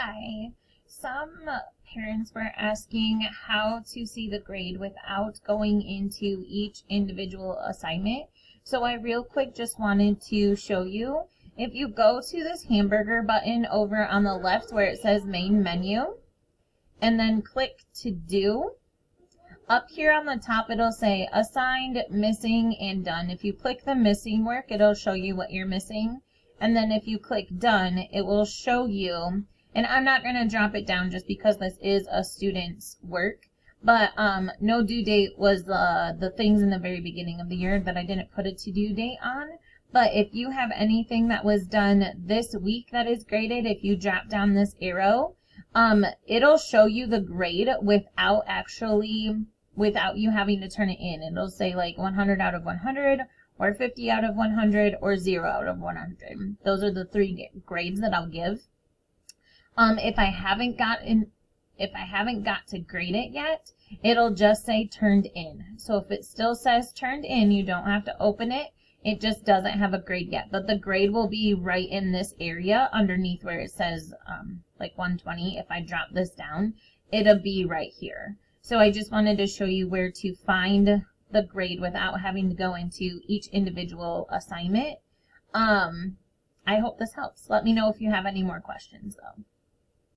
Hi. Some parents were asking how to see the grade without going into each individual assignment. So I real quick just wanted to show you. If you go to this hamburger button over on the left where it says main menu, and then click to do, up here on the top it'll say assigned, missing, and done. If you click the missing work, it'll show you what you're missing. And then if you click done, it will show you, and I'm not going to drop it down just because this is a student's work, but no due date was the things in the very beginning of the year that I didn't put a to do date on. But if you have anything that was done this week that is graded, if you drop down this arrow, it'll show you the grade without you having to turn it in. It'll say like 100 out of 100, or 50 out of 100, or 0 out of 100. Those are the three grades that I'll give. If I haven't got to grade it yet, it'll just say turned in. So if it still says turned in, you don't have to open it. It just doesn't have a grade yet, but the grade will be right in this area underneath where it says like 120. If I drop this down, it'll be right here. So I just wanted to show you where to find the grade without having to go into each individual assignment. I hope this helps. Let me know if you have any more questions though.